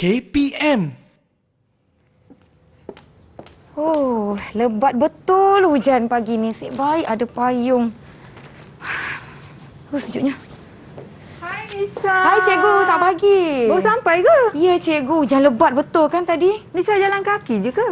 KPM. Oh, lebat betul hujan pagi ni. Asyik baik ada payung. Oh, sejuknya. Hai Nisa. Hai cikgu, selamat pagi. Baru sampai ke? Ya cikgu, hujan lebat betul kan tadi? Nisa jalan kaki je ke?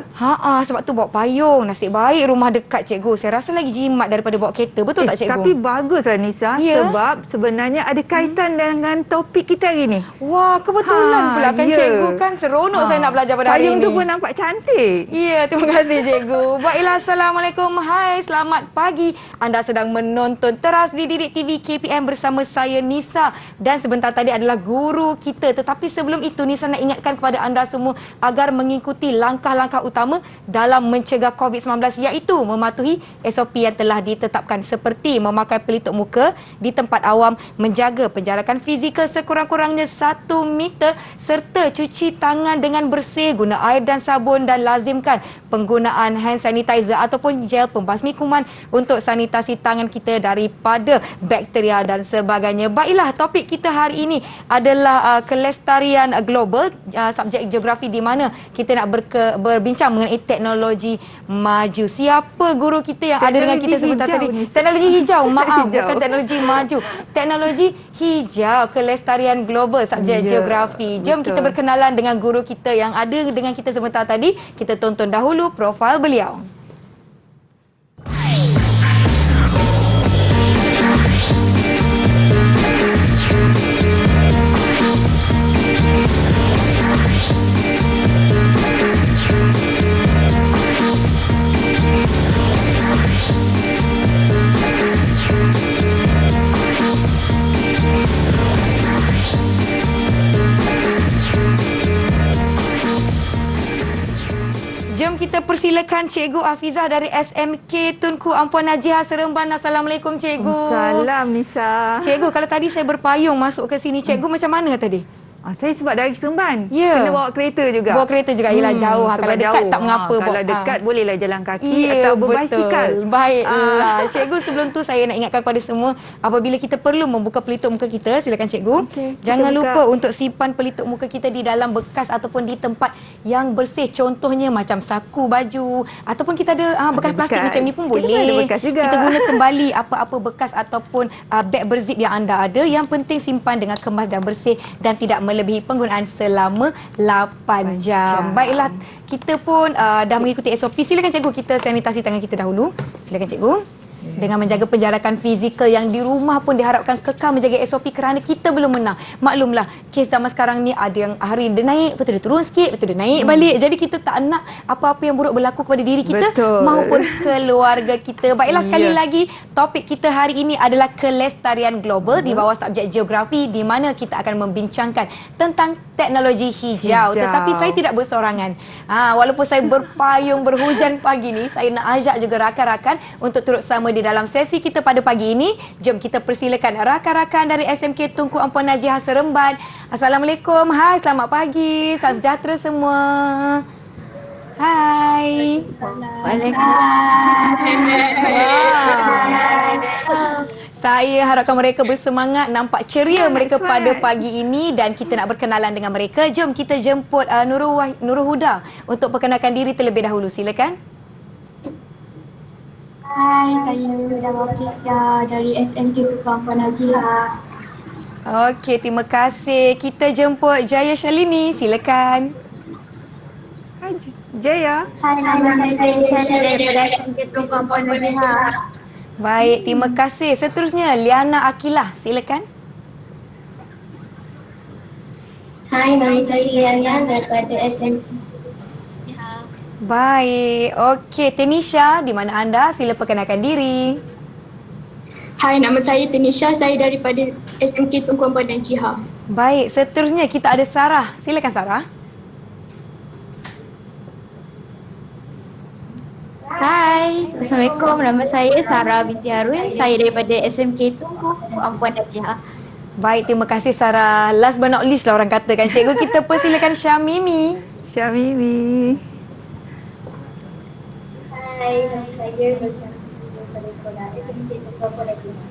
Sebab tu bawa payung. Nasib baik rumah dekat cikgu. Saya rasa lagi jimat daripada bawa kereta. Betul tak cikgu? Tapi baguslah Nisa, Ya? sebab sebenarnya ada kaitan dengan topik kita hari ni. Wah, kebetulan pula kan ya. cikgu kan. Seronok saya nak belajar pada hari Payung ini. tu pun nampak cantik. Ya, terima kasih cikgu. Baiklah, Assalamualaikum. Hai, selamat pagi. Anda sedang menonton Teras di Didik TV KPM bersama saya Nisa. Dan sebentar tadi adalah guru kita. Tetapi sebelum itu, Nisa nak ingatkan kepada anda semua agar mengikuti langkah-langkah utama dalam mencegah COVID-19, iaitu mematuhi SOP yang telah ditetapkan seperti memakai pelitup muka di tempat awam, menjaga penjarakan fizikal sekurang-kurangnya 1 meter serta cuci tangan dengan bersih, guna air dan sabun dan lazimkan penggunaan hand sanitizer ataupun gel pembasmi kuman untuk sanitasi tangan kita daripada bakteria dan sebagainya. Baiklah, topik kita hari ini adalah kelestarian global, subjek geografi di mana kita nak berbincang mengenai teknologi maju. Siapa guru kita yang ada dengan kita sebentar tadi? Teknologi hijau, maaf, bukan teknologi maju. Teknologi hijau, kelestarian global, subjek geografi. Jom kita berkenalan dengan guru kita yang ada dengan kita sebentar tadi. Kita tonton dahulu profil beliau. Jom kita persilakan Cikgu Afizah dari SMK Tunku Ampuan Najihah Seremban. Assalamualaikum Cikgu. Salam Nisa. Cikgu, kalau tadi saya berpayung masuk ke sini, Cikgu macam mana tadi? Saya sebab dari Seremban. Ya. Kena bawa kereta juga. Bawa kereta juga. Yelah, jauh. Kalau dekat jauh. tak mengapa. Kalau dekat bolehlah jalan kaki Ya, atau berbasikal. Betul. Baiklah. Cikgu, sebelum tu saya nak ingatkan kepada semua, apabila kita perlu membuka pelitup muka kita, silakan Cikgu. Jangan lupa untuk simpan pelitup muka kita di dalam bekas ataupun di tempat yang bersih. Contohnya macam saku baju ataupun kita ada bekas plastik macam ni pun Kita boleh. ada bekas juga. Kita guna kembali apa-apa bekas ataupun beg berzip yang anda ada. Yang penting simpan dengan kemas dan bersih dan tidak melebihi penggunaan selama 8 jam. Baiklah, kita pun dah mengikuti SOP. Silakan Cikgu, kita sanitasi tangan kita dahulu. Silakan Cikgu. Dengan menjaga penjarakan fizikal yang di rumah pun diharapkan kekal menjaga SOP kerana kita belum menang. Maklumlah, kes zaman sekarang ni ada yang hari dia naik, lepas tu dia turun sikit, lepas tu dia naik balik. Jadi kita tak nak apa-apa yang buruk berlaku kepada diri kita maupun keluarga kita. Baiklah, sekali lagi topik kita hari ini adalah kelestarian global di bawah subjek geografi, di mana kita akan membincangkan tentang teknologi hijau. Tetapi saya tidak bersorangan. Walaupun saya berpayung berhujan pagi ni, saya nak ajak juga rakan-rakan untuk turut sama di dalam sesi kita pada pagi ini. Jom kita persilakan rakan-rakan dari SMK Tunku Ampuan Najihah Seremban. Assalamualaikum. Hai, selamat pagi. Salam sejahtera semua. Hai. Waalaikumsalam. Saya harapkan mereka bersemangat, nampak ceria mereka pada pagi ini dan kita nak berkenalan dengan mereka. Jom kita jemput Nurul Huda untuk perkenalkan diri terlebih dahulu. Silakan. Hai, saya Nurul Huda dari SMK Tunku Ampuan Najihah. Okey, terima kasih. Kita jemput Jaya Shalini. Silakan. Hai Jaya. Hai, nama saya Jaya Shalini dari SMK Tunku Ampuan Najihah. Baik, terima kasih. Seterusnya Liana Akilah. Silakan. Hai, nama saya Liana daripada SMK. Baik. Okey, Tenisha, di mana anda? Sila perkenalkan diri. Hai, nama saya Tenisha, saya daripada SMK Tunku Ampuan Najihah. Baik, seterusnya kita ada Sarah. Silakan Sarah. Hai, Assalamualaikum. Nama saya Sarah binti Harun. Saya daripada SMK Tunku Ampuan Najihah. Baik, terima kasih Sarah. Last but not least lah orang katakan. Cikgu, kita persilakan Syamimi. Syamimi. Hai, nama saya Rosyam daripada sekolah SMK Tunku Ampuan Najihah.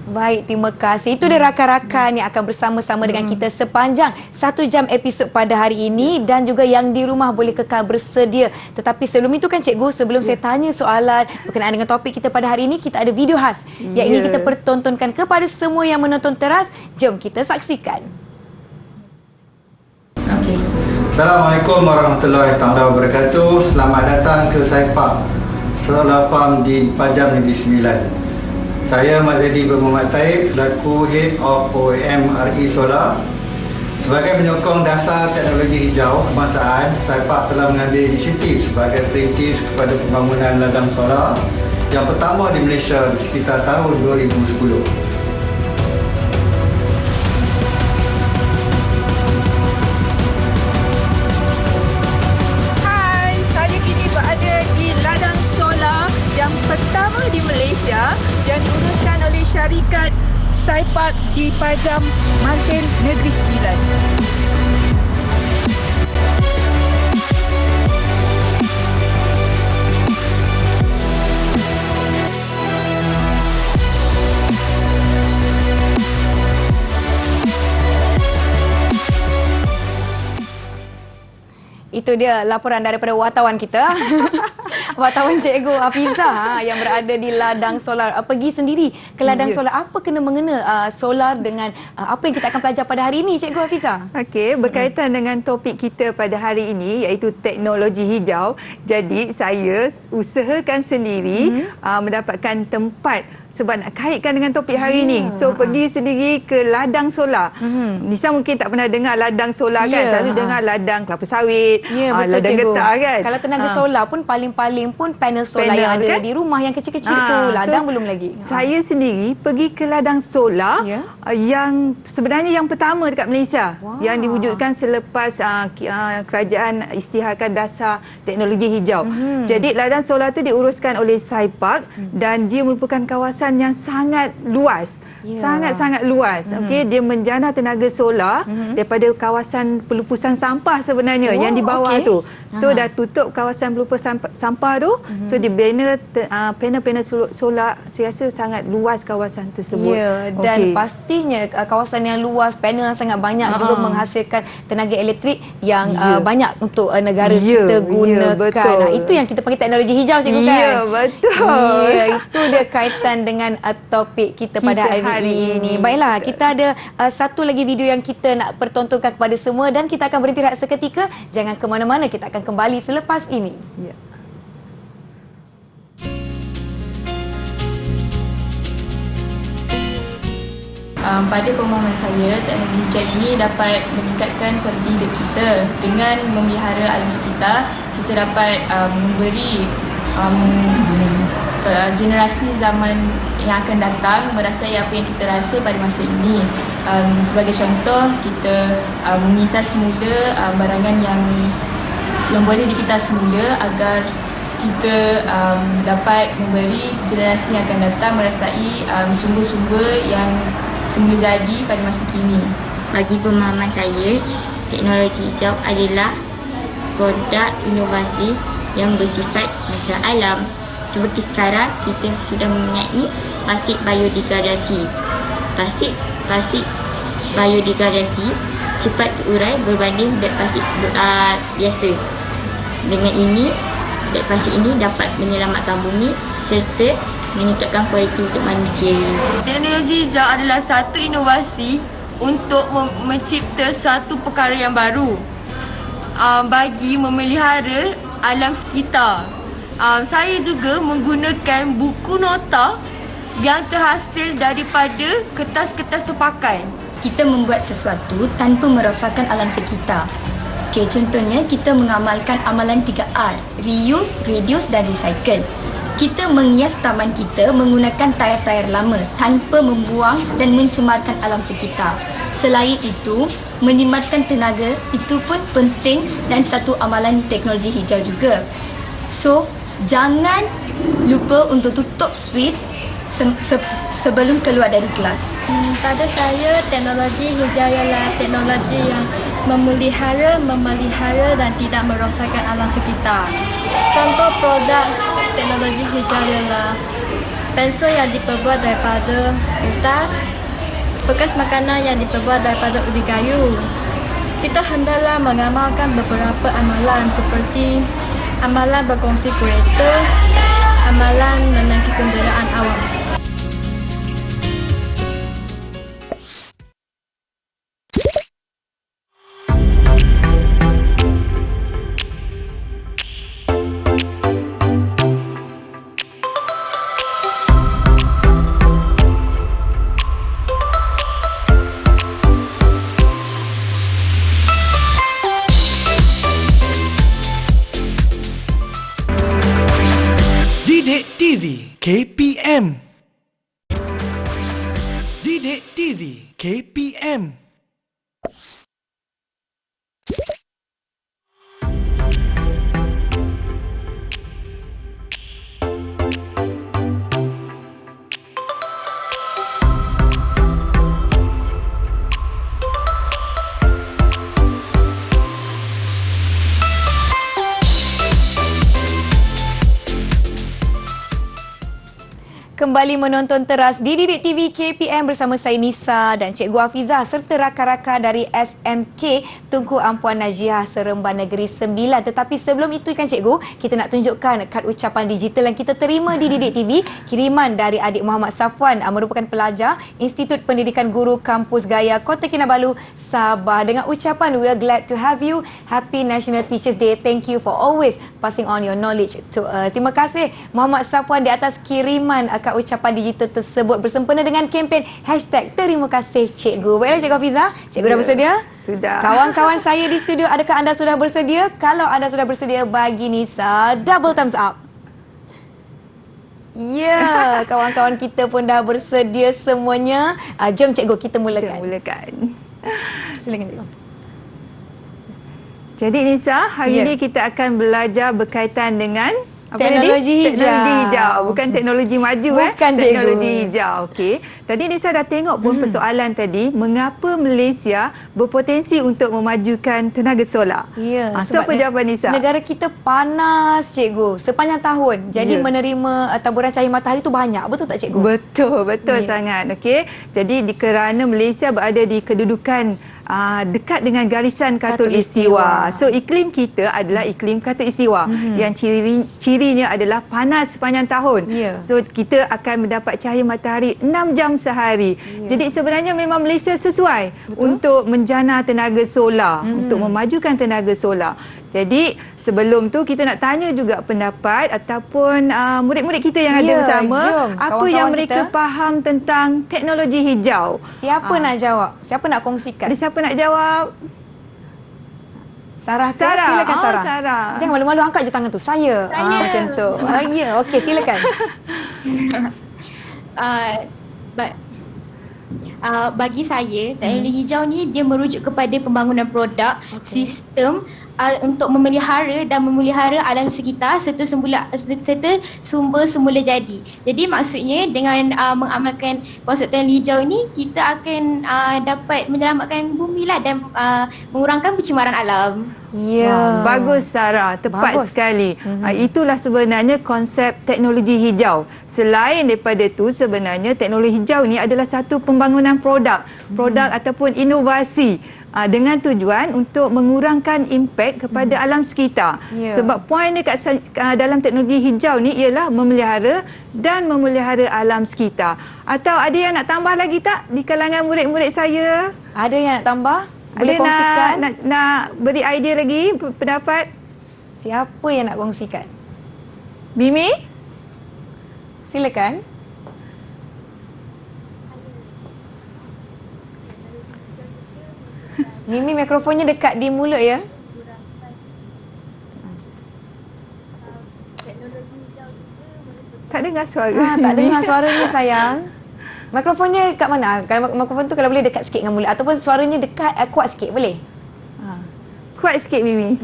Baik, terima kasih. Itu dia rakan-rakan yang akan bersama-sama dengan kita sepanjang 1 jam episod pada hari ini dan juga yang di rumah boleh kekal bersedia. Tetapi sebelum itu kan cikgu, sebelum saya tanya soalan berkenaan dengan topik kita pada hari ini, kita ada video khas yang ingin kita pertontonkan kepada semua yang menonton teras. Jom kita saksikan. Assalamualaikum warahmatullahi taala wabarakatuh. Selamat datang ke Saipak Solar Farm di Pajam Negeri Sembilan. Saya Mazadi bin Muhammad Taib selaku Head of OEM RE Solar. Sebagai menyokong dasar teknologi hijau kebangsaan, Saipak telah mengambil inisiatif sebagai perintis kepada pembangunan ladang solar yang pertama di Malaysia di sekitar tahun 2010. Hai, saya kini berada di ladang solar yang pertama di Malaysia yang diuruskan oleh syarikat Saipak di Pajam Martin Negeri Sembilan. Itu dia laporan daripada wartawan kita. Wartawan Cikgu Hafizah yang berada di ladang solar. Pergi sendiri ke ladang solar. Apa kena-mengena solar dengan apa yang kita akan belajar pada hari ini, Cikgu Hafizah? Okey, berkaitan dengan topik kita pada hari ini iaitu teknologi hijau. Jadi saya usahakan sendiri mendapatkan tempat sebab nak kaitkan dengan topik hari ini. So pergi sendiri ke ladang solar. Nisa mungkin tak pernah dengar ladang solar kan? Selalu dengar ladang kelapa sawit, Ya, betul ladang cikgu. getah kan? Kalau tenaga solar pun paling-paling pun panel solar yang ada kan? di rumah yang kecil-kecil tu. Ladang belum lagi. Saya sendiri pergi ke ladang solar Ya. yang sebenarnya yang pertama dekat Malaysia. Wah. Yang diwujudkan selepas kerajaan isytiharkan dasar teknologi hijau. Jadi ladang solar tu diuruskan oleh Saipak dan dia merupakan kawasan yang sangat luas. Ya. Sangat-sangat luas. Okey, dia menjana tenaga solar daripada kawasan pelupusan sampah sebenarnya yang di bawah tu. So dah tutup kawasan pelupusan sampah tu. So dibina panel-panel solar. Saya rasa sangat luas kawasan tersebut. Ya, dan pastinya kawasan yang luas, panel yang sangat banyak juga menghasilkan tenaga elektrik yang banyak untuk negara kita gunakan. betul. Nah, itu yang kita panggil teknologi hijau, cikgu kan? Ya, betul. Ya, itu dia kaitan dengan topik kita pada hari ini. Baiklah, kita ada satu lagi video yang kita nak pertontonkan kepada semua dan kita akan berhenti rehat seketika. Jangan ke mana-mana, kita akan kembali selepas ini. Ya. Pada pemahaman saya, teknologi hijau ini dapat meningkatkan kualiti hidup kita. Dengan memelihara alam sekitar, kita dapat memberi generasi zaman yang akan datang merasai apa yang kita rasa pada masa ini. Sebagai contoh, kita mengitas semula barangan yang boleh dikitas semula agar kita dapat memberi generasi yang akan datang merasai sumber-sumber yang semula jadi pada masa kini. Bagi pemahaman saya, teknologi hijau adalah produk inovasi yang bersifat masalah alam. Seperti sekarang, kita sudah mempunyai plastik biodegradasi. Plastik biodegradasi cepat terurai berbanding plastik biasa. Dengan ini, plastik ini dapat menyelamatkan bumi serta meningkatkan kualiti hidup manusia. Teknologi hijau adalah satu inovasi untuk mencipta satu perkara yang baru bagi memelihara alam sekitar. Saya juga menggunakan buku nota yang terhasil daripada kertas-kertas terpakai. Kita membuat sesuatu tanpa merosakkan alam sekitar. Okay, contohnya kita mengamalkan amalan 3R, reuse, reduce dan recycle. Kita menghias taman kita menggunakan tayar-tayar lama tanpa membuang dan mencemarkan alam sekitar. Selain itu, menjimatkan tenaga itu pun penting dan satu amalan teknologi hijau juga. So, jangan lupa untuk tutup switch sebelum keluar dari kelas. Pada saya, teknologi hijau ialah teknologi yang memelihara dan tidak merosakkan alam sekitar. Contoh produk teknologi hijau ialah pensel yang diperbuat daripada kertas, bekas makanan yang diperbuat daripada ubi kayu. Kita hendaklah mengamalkan beberapa amalan seperti amalan berkongsi kereta, amalan menaiki kenderaan awam. Didik TV KPM. Didik TV KPM. Kembali menonton teras di Didik TV KPM bersama saya Nisa dan Cikgu Hafizah serta rakan-rakan dari SMK Tunku Ampuan Najiah Seremban Negeri 9. Tetapi sebelum itu kan Cikgu, kita nak tunjukkan kad ucapan digital yang kita terima di Didik TV, kiriman dari adik Muhammad Safwan, merupakan pelajar Institut Pendidikan Guru Kampus Gaya Kota Kinabalu, Sabah, dengan ucapan "We are glad to have you. Happy National Teachers Day. Thank you for always passing on your knowledge to us." Terima kasih Muhammad Safwan di atas kiriman kad ucapan digital tersebut bersempena dengan kempen #Terima kasih Cikgu. Baiklah Cikgu Hafizah, Cikgu dah bersedia? Sudah. Kawan-kawan saya di studio, adakah anda sudah bersedia? Kalau anda sudah bersedia, bagi Nisa double thumbs up. Ya, kawan-kawan kita pun dah bersedia semuanya. Jom Cikgu, kita mulakan. Silakan Cikgu. Jadi Nisa, hari ini kita akan belajar berkaitan dengan teknologi hijau. Bukan teknologi maju. Bukan, teknologi hijau. Okey. Tadi Nisa dah tengok pun persoalan tadi, mengapa Malaysia berpotensi untuk memajukan tenaga solar? Ya, so apa jawapan Nisa? Negara kita panas Cikgu sepanjang tahun. Jadi menerima taburan cahaya matahari itu banyak. Betul tak Cikgu? Betul sangat. Okey. Jadi kerana Malaysia berada di kedudukan dekat dengan garisan khatulistiwa. So iklim kita adalah iklim khatulistiwa yang cirinya adalah panas sepanjang tahun. So kita akan mendapat cahaya matahari 6 jam sehari. Jadi sebenarnya memang Malaysia sesuai untuk menjana tenaga solar, untuk memajukan tenaga solar. Jadi sebelum tu kita nak tanya juga pendapat ataupun murid-murid kita yang ada bersama, apa yang mereka faham tentang teknologi hijau. Siapa nak jawab? Siapa nak kongsikan? Ada siapa nak jawab? Sarah. Silakan Sarah. Sarah. Jangan malu-malu, angkat je tangan tu. Saya. Macam tu. Ya, okey, silakan. Bagi saya, teknologi hijau ni dia merujuk kepada pembangunan produk, sistem untuk memelihara dan memelihara alam sekitar serta sumber semula jadi. Jadi maksudnya dengan mengamalkan konsep teknologi hijau ni, kita akan dapat menyelamatkan bumi lah dan mengurangkan pencemaran alam. Ya, bagus Sarah, tepat sekali. Itulah sebenarnya konsep teknologi hijau. Selain daripada tu, sebenarnya teknologi hijau ni adalah satu pembangunan produk ataupun inovasi dengan tujuan untuk mengurangkan impak kepada alam sekitar. Sebab poin dekat dalam teknologi hijau ni ialah memelihara dan memelihara alam sekitar. Atau ada yang nak tambah lagi tak di kalangan murid-murid saya? Ada yang nak tambah? Boleh ada kongsikan? Nak beri idea lagi, pendapat? Siapa yang nak kongsikan? Mimi? Silakan. Mimi, mikrofonnya dekat di mulut ya. Tak dengar suara. Tak dengar suaranya sayang. Mikrofonnya kat mana? Kalau mikrofon tu kalau boleh dekat sikit dengan mulut ataupun suaranya dekat kuat sikit boleh? Kuat sikit Mimi.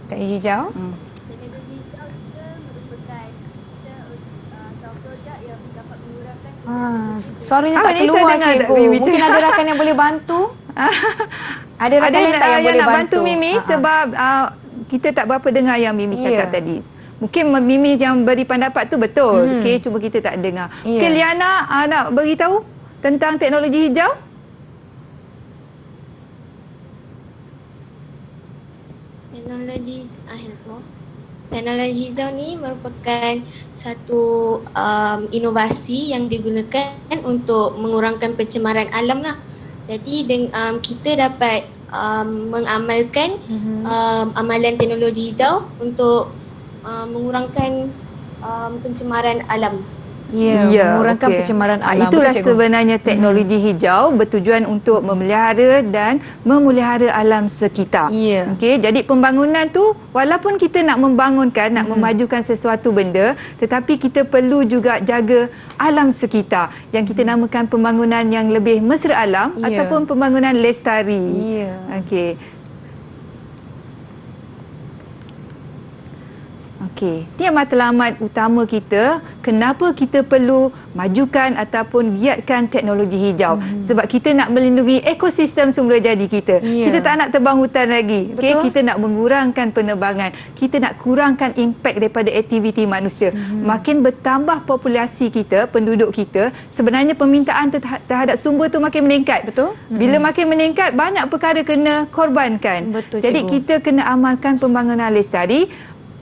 Teknologi hijau. Suaranya tak keluar cikgu. Mungkin ada rakan yang boleh bantu. Ada rakan yang boleh nak bantu Mimi sebab kita tak berapa dengar yang Mimi cakap tadi. Mungkin Mimi yang beri pendapat tu betul. Okey, cuma kita tak dengar. Ya. Okey, Liana nak beritahu tentang teknologi hijau? Teknologi hijau ni merupakan satu inovasi yang digunakan untuk mengurangkan pencemaran alam lah. Jadi kita dapat mengamalkan amalan teknologi hijau untuk mengurangkan pencemaran alam. Mengurangkan pencemaran alam. Itulah Betul, Cikgu? sebenarnya teknologi hijau bertujuan untuk memelihara dan memelihara alam sekitar. Okey, jadi pembangunan tu walaupun kita nak membangunkan, nak memajukan sesuatu benda, tetapi kita perlu juga jaga alam sekitar yang kita namakan pembangunan yang lebih mesra alam ataupun pembangunan lestari. Okey. Okey, ini matlamat utama kita kenapa kita perlu majukan ataupun giatkan teknologi hijau. Sebab kita nak melindungi ekosistem semula jadi kita. Kita tak nak tebang hutan lagi. Okey, kita nak mengurangkan penebangan. Kita nak kurangkan impak daripada aktiviti manusia. Makin bertambah populasi kita, penduduk kita, sebenarnya permintaan terhadap sumber tu makin meningkat. Betul? Bila makin meningkat, banyak perkara kena korbankan. Betul, jadi Cikgu. kita kena amalkan pembangunan lestari.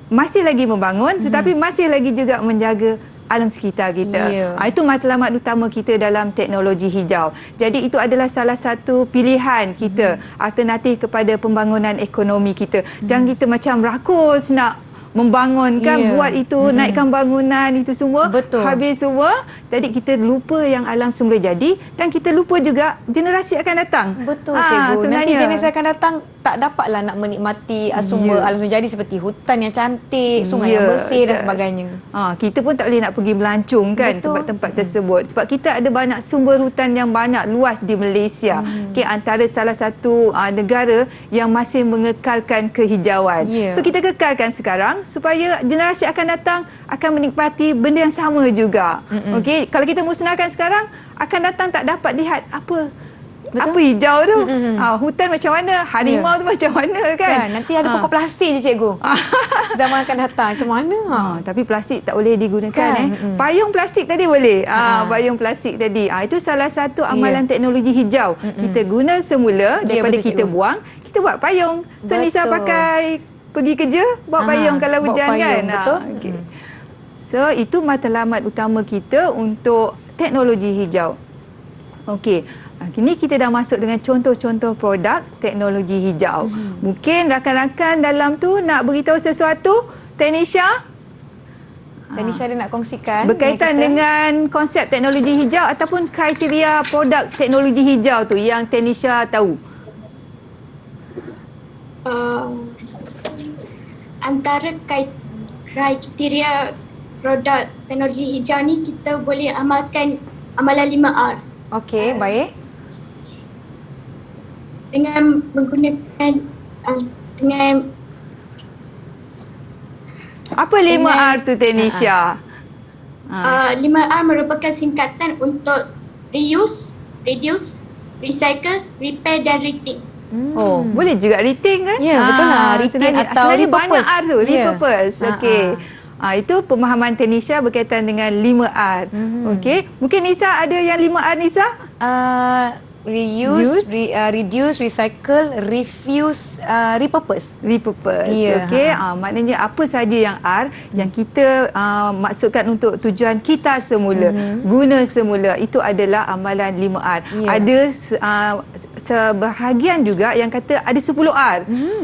Masih lagi membangun tetapi masih lagi juga menjaga alam sekitar kita. Itu matlamat utama kita dalam teknologi hijau. Jadi itu adalah salah satu pilihan kita alternatif kepada pembangunan ekonomi kita. Jangan kita macam rakus nak membangunkan, buat itu, naikkan bangunan itu semua, habis semua. Jadi kita lupa yang alam semula jadi dan kita lupa juga generasi akan datang. Betul, Cikgu. Nanti generasi akan datang tak dapatlah nak menikmati sumber alam semula jadi seperti hutan yang cantik, sungai yang bersih dan sebagainya. Kita pun tak boleh nak pergi melancong kan tempat-tempat tersebut. Sebab kita ada banyak sumber hutan yang banyak luas di Malaysia. Okay, antara salah satu negara yang masih mengekalkan kehijauan. So kita kekalkan sekarang supaya generasi akan datang akan menikmati benda yang sama juga. Okey, kalau kita musnahkan sekarang, akan datang tak dapat lihat apa hijau tu. Hutan macam mana, harimau tu macam mana kan. Nanti ada pokok plastik je, Cikgu. Zaman akan datang macam mana? Tapi plastik tak boleh digunakan. Payung plastik tadi boleh. Payung plastik tadi. Itu salah satu amalan teknologi hijau. Kita guna semula daripada kita buang, kita buat payung. So Nisa pakai pergi kerja bawa payung kalau hujan kan. Betul. Okay. So itu matlamat utama kita untuk teknologi hijau. Okey. Kini kita dah masuk dengan contoh-contoh produk teknologi hijau. Mungkin rakan-rakan dalam tu nak beritahu sesuatu, Tanisha? Tanisha ada nak kongsikan berkaitan dengan konsep teknologi hijau ataupun kriteria produk teknologi hijau tu yang Tanisha tahu. Antara kriteria produk teknologi hijau ni kita boleh amalkan amalan 5R. Okey, baik. Dengan menggunakan dengan apa 5R tu Tanisha? 5R merupakan singkatan untuk reuse, reduce, recycle, repair dan retain. Boleh juga retain kan? Ya, betul lah. Retain atau sebenarnya repurpose. banyak R tu, repurpose. Okey. Itu pemahaman Tanisha berkaitan dengan 5R. Okey. Mungkin Nisa ada yang 5R Nisa? Reuse, reduce, recycle, refuse, repurpose. Okey. Maknanya apa saja yang R yang kita maksudkan untuk tujuan kita semula, guna semula, itu adalah amalan 5R. Ada sebahagian juga yang kata ada 10R,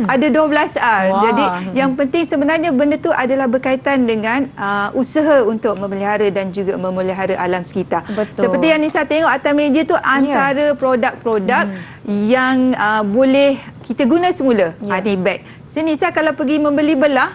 ada 12R. Jadi yang penting sebenarnya benda tu adalah berkaitan dengan usaha untuk memelihara dan juga memelihara alam sekitar. Seperti yang Nisa tengok atas meja tu, antara produk-produk yang boleh kita guna semula. Ni beg. So Nisa kalau pergi membeli belah,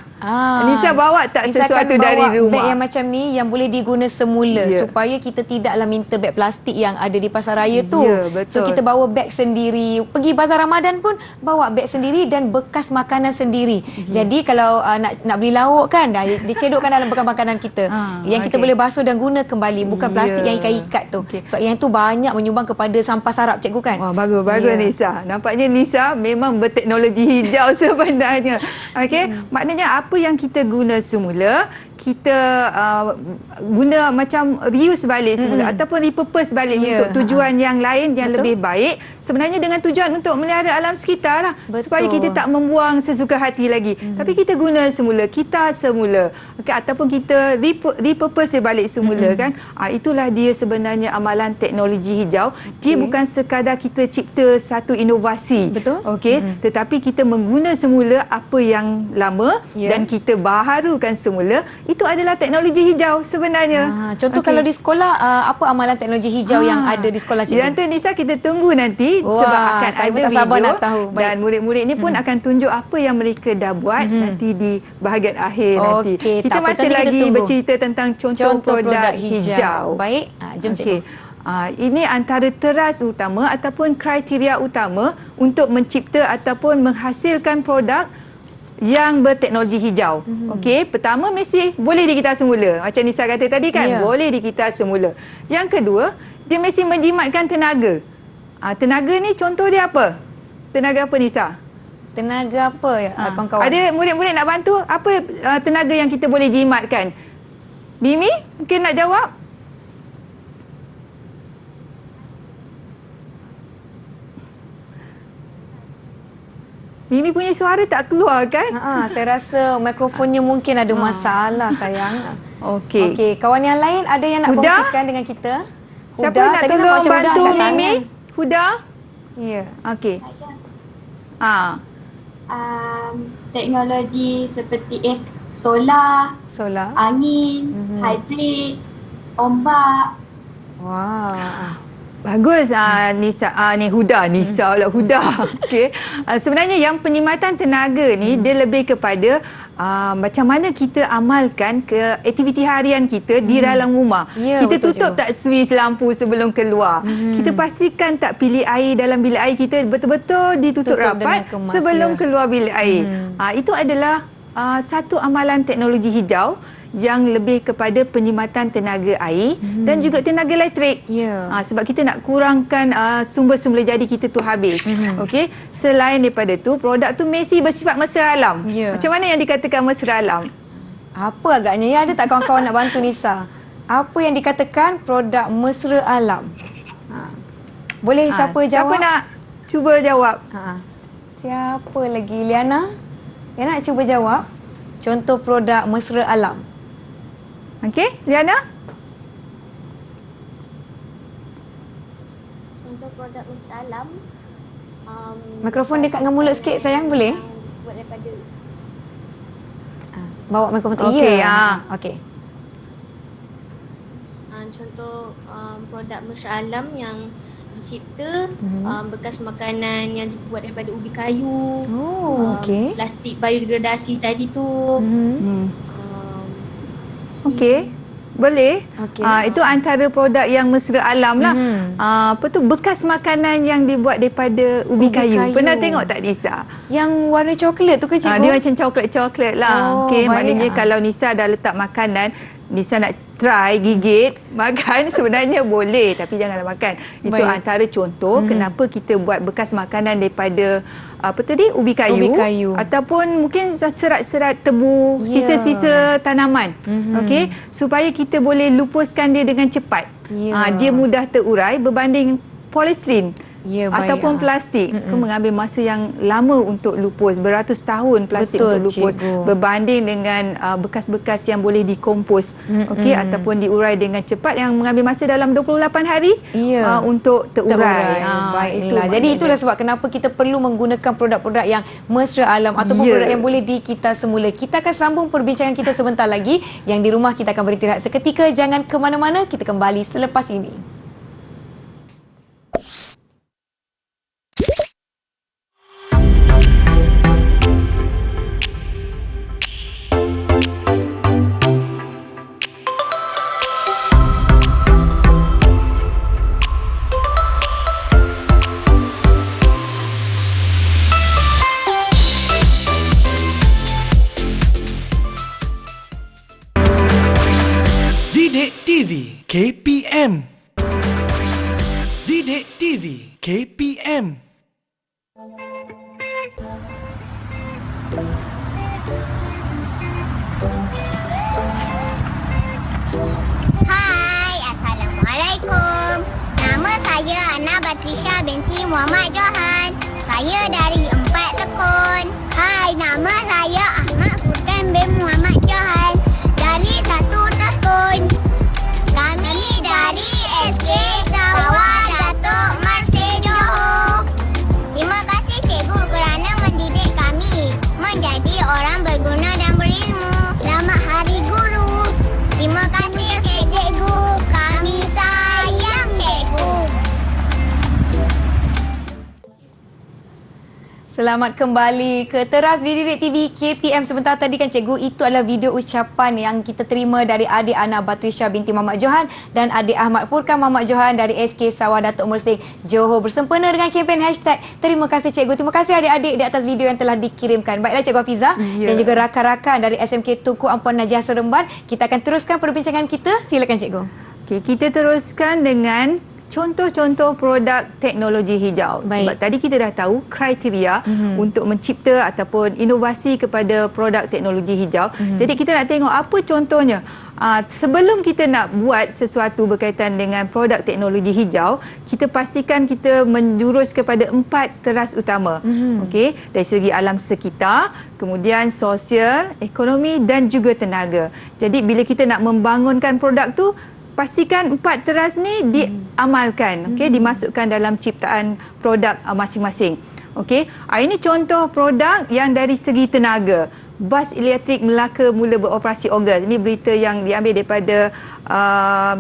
Nisa bawa tak Nisa sesuatu akan dari bawa rumah? Beg yang macam ni yang boleh diguna semula supaya kita tidaklah minta beg plastik yang ada di pasar raya tu. So kita bawa beg sendiri. Pergi bazar Ramadan pun bawa beg sendiri dan bekas makanan sendiri. Jadi kalau nak beli lauk kan, dicedokkan dalam bekas makanan kita. Yang kita boleh basuh dan guna kembali, bukan plastik yang ikat-ikat tu. Sebab yang tu banyak menyumbang kepada sampah sarap, Cikgu kan? Wah, bagus Nisa. Nampaknya Nisa memang memang berteknologi hijau sebenarnya. Okey, maknanya apa yang kita guna semula, kita guna macam reuse balik semula ataupun repurpose balik untuk tujuan yang lain yang lebih baik. Sebenarnya dengan tujuan untuk melihara alam sekitar lah. Supaya kita tak membuang sesuka hati lagi. Tapi kita guna semula, kita semula. Okey, ataupun kita repurpose balik semula kan. Itulah dia sebenarnya amalan teknologi hijau. Dia bukan sekadar kita cipta satu inovasi. Betul. Okey, tetapi kita mengguna semula apa yang lama dan kita baharukan semula. Itu adalah teknologi hijau sebenarnya. Contoh kalau di sekolah, apa amalan teknologi hijau yang ada di sekolah cikgu? Yang tu Nisa, kita tunggu nanti sebab akan saya ada tak sabar video nak tahu. dan murid-murid ni pun akan tunjuk apa yang mereka dah buat nanti di bahagian akhir nanti. Kita masih lagi bercerita tentang contoh produk hijau. Baik, jom cikgu. Ini antara teras utama ataupun kriteria utama untuk mencipta ataupun menghasilkan produk yang berteknologi hijau. Okey, pertama mesti boleh dikitar semula. Macam Nisa kata tadi kan, boleh dikitar semula. Yang kedua, dia mesti menjimatkan tenaga. Tenaga ni contoh dia apa? Tenaga apa Nisa? Tenaga apa kawan-kawan? Ada murid-murid nak bantu? Apa tenaga yang kita boleh jimatkan? Mimi, mungkin nak jawab? Mimi punya suara tak keluar kan? Saya rasa mikrofonnya mungkin ada masalah sayang. Okey. Okey, kawan yang lain ada yang nak kongsikan dengan kita? Siapa nak tolong bantu Mimi? Huda? Ya. Okey. Teknologi seperti solar, angin, hybrid, ombak. Wah. Bagus Nisa, ni Huda, Nisa pula Huda. Okey. Sebenarnya yang penyimatan tenaga ni dia lebih kepada macam mana kita amalkan ke aktiviti harian kita di dalam rumah. Kita tutup tak switch lampu sebelum keluar. Kita pastikan tak bilik air dalam bilik air kita betul-betul ditutup rapat sebelum keluar bilik air. Itu adalah satu amalan teknologi hijau yang lebih kepada penyimatan tenaga air dan juga tenaga elektrik. Sebab kita nak kurangkan sumber-sumber jadi kita tu habis. Okey. Selain daripada tu, produk tu mesti bersifat mesra alam. Macam mana yang dikatakan mesra alam? Apa agaknya ya? Ada tak kawan-kawan nak bantu Nisa? Apa yang dikatakan produk mesra alam? Boleh siapa jawab? Siapa nak cuba jawab? Siapa lagi? Liana? Liana nak cuba jawab? Contoh produk mesra alam. Okey, Liana? Contoh produk mesra alam. Mikrofon dekat dengan mulut sikit sayang, boleh? Buat daripada bawa mikrofon tu. Okey, okey. Contoh produk mesra alam yang dicipta bekas makanan yang dibuat daripada ubi kayu. Plastik biodegradasi tadi tu. Okey. Boleh. Itu antara produk yang mesra alam lah. Bekas makanan yang dibuat daripada ubi kayu. Pernah tengok tak Nisa? Yang warna coklat tu ke cikgu? Dia macam coklat-coklat lah. Okey, maknanya kalau Nisa dah letak makanan, Nisa nak try gigit makan sebenarnya boleh, tapi janganlah makan. Itu antara contoh kenapa kita buat bekas makanan daripada ubi kayu. Ataupun mungkin serat-serat tebu, sisa-sisa tanaman. Okey, supaya kita boleh lupuskan dia dengan cepat. Dia mudah terurai berbanding polistiren ataupun plastik. Mengambil masa yang lama untuk lupus, beratus tahun plastik untuk lupus, berbanding dengan bekas-bekas yang boleh dikompos, okey, ataupun diurai dengan cepat yang mengambil masa dalam 28 hari untuk terurai. Jadi itulah sebab kenapa kita perlu menggunakan produk-produk yang mesra alam ataupun produk yang boleh dikitar semula. Kita akan sambung perbincangan kita sebentar lagi. Yang di rumah kita akan beristirahat seketika. Jangan ke mana-mana, kita kembali selepas ini. Didik TV KPM. Didik TV KPM. Batrisha binti Muhammad Johan. Saya dari 4 Tekun. Hai, nama saya Ahmad Furkan bin Muhammad Johan dari 1 Tekun. Kami dari SK Sawah Datuk Marsih Johor. Terima kasih cikgu kerana mendidik kami menjadi orang berguna dan berilmu. Selamat Hari Guru. Terima kasih cikgu. Kami sayang cikgu. Selamat kembali ke Teras Dididik TV KPM. Sebentar tadi kan cikgu, itu adalah video ucapan yang kita terima dari adik Ana Batrisha binti Muhammad Johan dan adik Ahmad Furkan Muhammad Johan dari SK Sawah Datuk Mersing Johor bersempena dengan kempen hashtag Terima Kasih Cikgu. Terima kasih adik-adik di atas video yang telah dikirimkan. Baiklah Cikgu Hafizah dan juga rakan-rakan dari SMK Tunku Ampun Najah Seremban. Kita akan teruskan perbincangan kita. Silakan Cikgu. Okey, kita teruskan dengan contoh-contoh produk teknologi hijau. Baik. Sebab tadi kita dah tahu kriteria untuk mencipta ataupun inovasi kepada produk teknologi hijau. Jadi kita nak tengok apa contohnya. Sebelum kita nak buat sesuatu berkaitan dengan produk teknologi hijau, kita pastikan kita menjurus kepada 4 teras utama. Okey, dari segi alam sekitar, kemudian sosial, ekonomi dan juga tenaga. Jadi bila kita nak membangunkan produk tu, pastikan 4 teras ni diamalkan, okey, dimasukkan dalam ciptaan produk masing-masing. Okey, ini contoh produk yang dari segi tenaga. Bas elektrik Melaka mula beroperasi Ogos. Ini berita yang diambil daripada